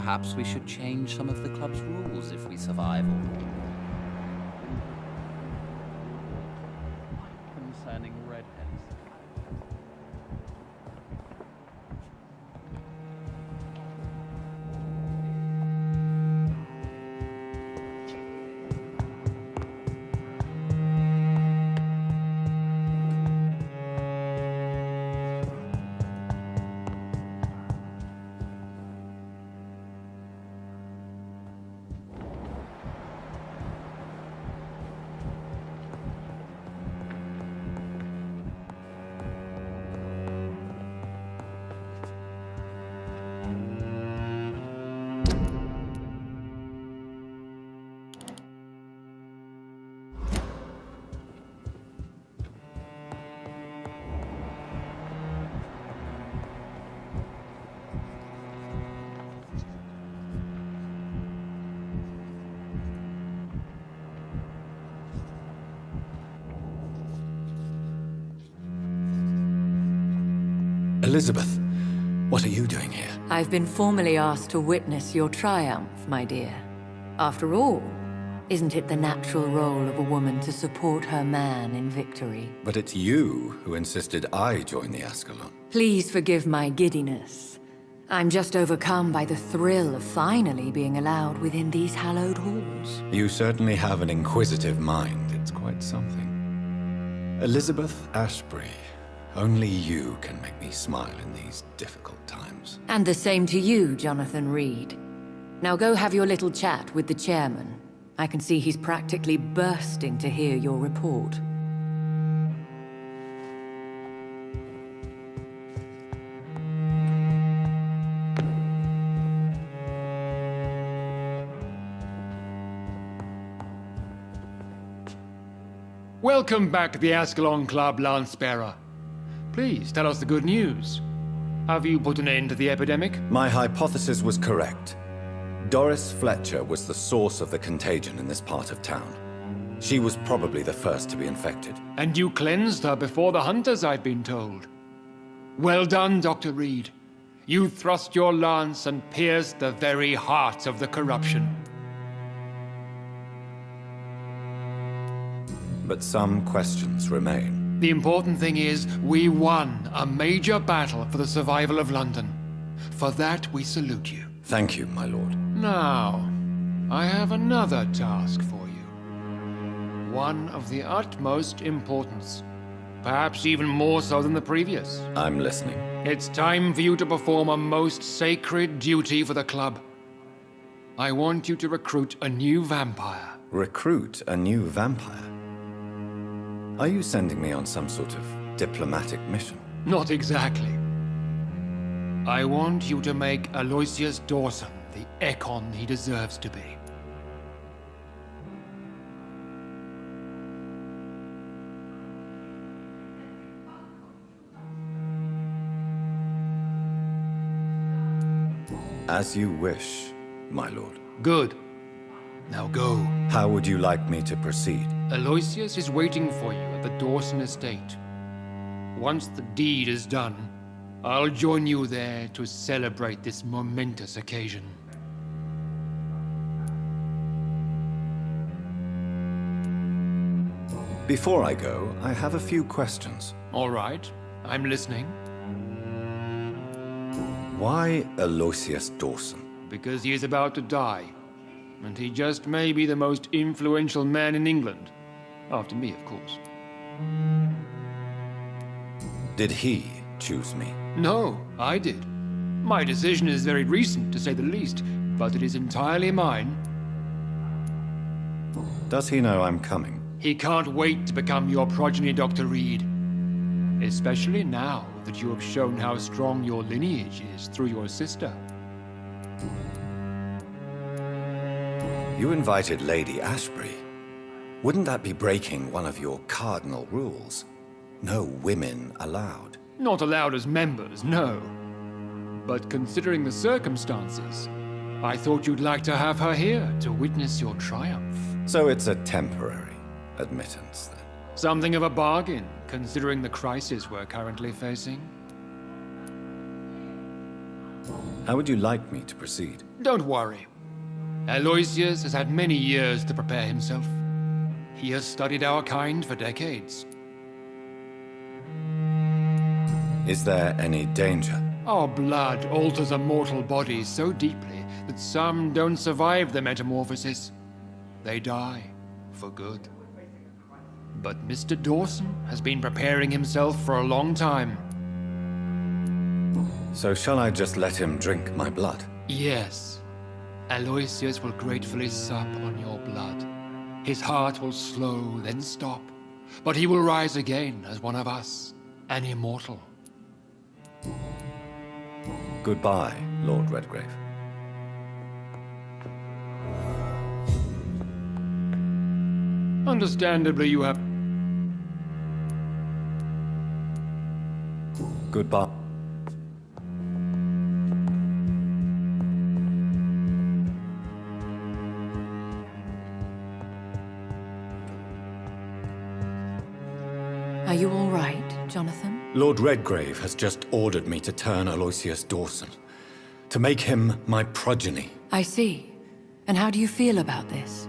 perhaps we should change some of the club's rules if we survive all. Concerning redheads. Elizabeth, what are you doing here? I've been formally asked to witness your triumph, my dear. After all, isn't it the natural role of a woman to support her man in victory? But it's you who insisted I join the Ascalon. Please forgive my giddiness. I'm just overcome by the thrill of finally being allowed within these hallowed halls. You certainly have an inquisitive mind. It's quite something. Elizabeth Ashbury. Only you can make me smile in these difficult times. And the same to you, Jonathan Reed. Now go have your little chat with the chairman. I can see he's practically bursting to hear your report. Welcome back to the Ascalon Club, Lance-Bearer. Please, tell us the good news. Have you put an end to the epidemic? My hypothesis was correct. Doris Fletcher was the source of the contagion in this part of town. She was probably the first to be infected. And you cleansed her before the hunters, I've been told. Well done, Dr. Reed. You thrust your lance and pierced the very heart of the corruption. But some questions remain. The important thing is, we won a major battle for the survival of London. For that, we salute you. Thank you, my lord. Now, I have another task for you. One of the utmost importance. Perhaps even more so than the previous. I'm listening. It's time for you to perform a most sacred duty for the club. I want you to recruit a new vampire. Recruit a new vampire? Are you sending me on some sort of diplomatic mission? Not exactly. I want you to make Aloysius Dawson the Ekon he deserves to be. As you wish, my lord. Good. Now go. How would you like me to proceed? Aloysius is waiting for you at the Dawson estate. Once the deed is done, I'll join you there to celebrate this momentous occasion. Before I go, I have a few questions. All right, I'm listening. Why Aloysius Dawson? Because he is about to die. And he just may be the most influential man in England. After me, of course. Did he choose me? No, I did. My decision is very recent, to say the least, but it is entirely mine. Does he know I'm coming? He can't wait to become your progeny, Dr. Reed. Especially now that you have shown how strong your lineage is through your sister. You invited Lady Ashbury. Wouldn't that be breaking one of your cardinal rules? No women allowed. Not allowed as members, no. But considering the circumstances, I thought you'd like to have her here to witness your triumph. So it's a temporary admittance, then? Something of a bargain, considering the crisis we're currently facing. How would you like me to proceed? Don't worry. Aloysius has had many years to prepare himself. He has studied our kind for decades. Is there any danger? Our blood alters a mortal body so deeply that some don't survive the metamorphosis. They die for good. But Mr. Dawson has been preparing himself for a long time. So shall I just let him drink my blood? Yes. Aloysius will gratefully sup on your blood. His heart will slow, then stop. But he will rise again as one of us, an immortal. Goodbye, Lord Redgrave. Understandably, you have... Goodbye. Are you all right, Jonathan? Lord Redgrave has just ordered me to turn Aloysius Dawson, to make him my progeny. I see. And how do you feel about this?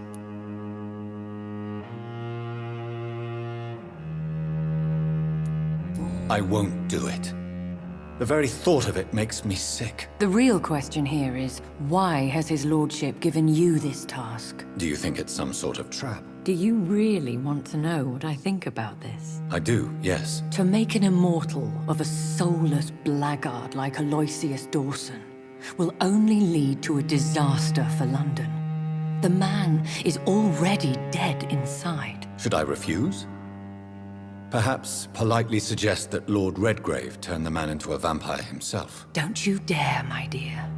I won't do it. The very thought of it makes me sick. The real question here is, why has his lordship given you this task? Do you think it's some sort of trap? Do you really want to know what I think about this? I do, yes. To make an immortal of a soulless blackguard like Aloysius Dawson will only lead to a disaster for London. The man is already dead inside. Should I refuse? Perhaps politely suggest that Lord Redgrave turn the man into a vampire himself. Don't you dare, my dear.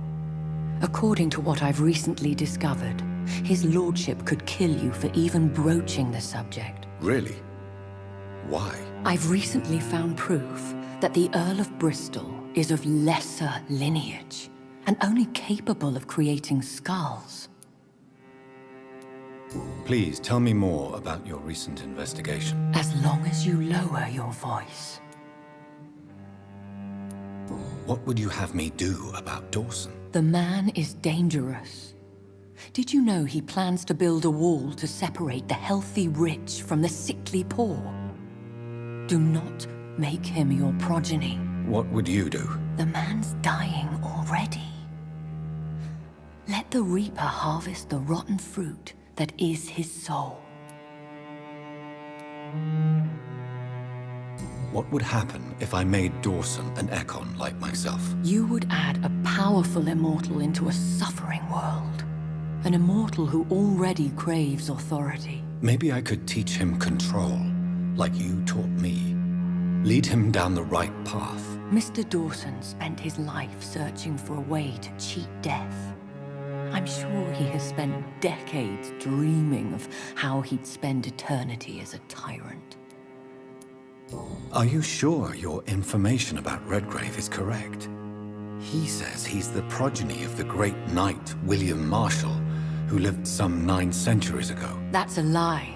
According to what I've recently discovered, his lordship could kill you for even broaching the subject. Really? Why? I've recently found proof that the Earl of Bristol is of lesser lineage and only capable of creating skulls. Please tell me more about your recent investigation. As long as you lower your voice. What would you have me do about Dawson? The man is dangerous. Did you know he plans to build a wall to separate the healthy rich from the sickly poor? Do not make him your progeny. What would you do? The man's dying already. Let the reaper harvest the rotten fruit that is his soul. What would happen if I made Dawson an Ekon like myself? You would add a powerful immortal into a suffering world. An immortal who already craves authority. Maybe I could teach him control, like you taught me. Lead him down the right path. Mr. Dawson spent his life searching for a way to cheat death. I'm sure he has spent decades dreaming of how he'd spend eternity as a tyrant. Are you sure your information about Redgrave is correct? He says he's the progeny of the great knight William Marshall, who lived some 9 centuries ago. That's a lie.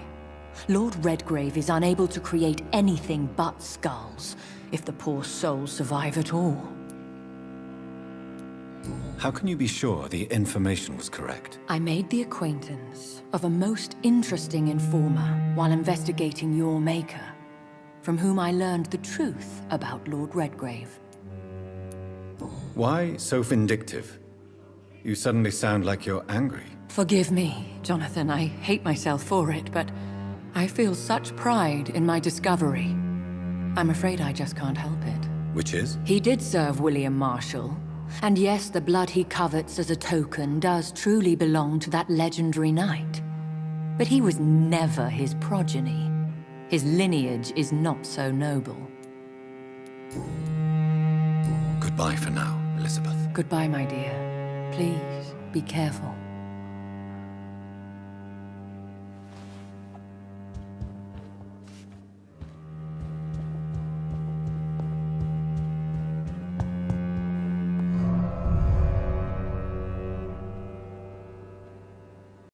Lord Redgrave is unable to create anything but skulls, if the poor souls survive at all. How can you be sure the information was correct? I made the acquaintance of a most interesting informer while investigating your maker, from whom I learned the truth about Lord Redgrave. Why so vindictive? You suddenly sound like you're angry. Forgive me, Jonathan. I hate myself for it, but I feel such pride in my discovery. I'm afraid I just can't help it. Which is? He did serve William Marshall. And yes, the blood he covets as a token does truly belong to that legendary knight. But he was never his progeny. His lineage is not so noble. Goodbye for now, Elizabeth. Goodbye, my dear. Please, be careful.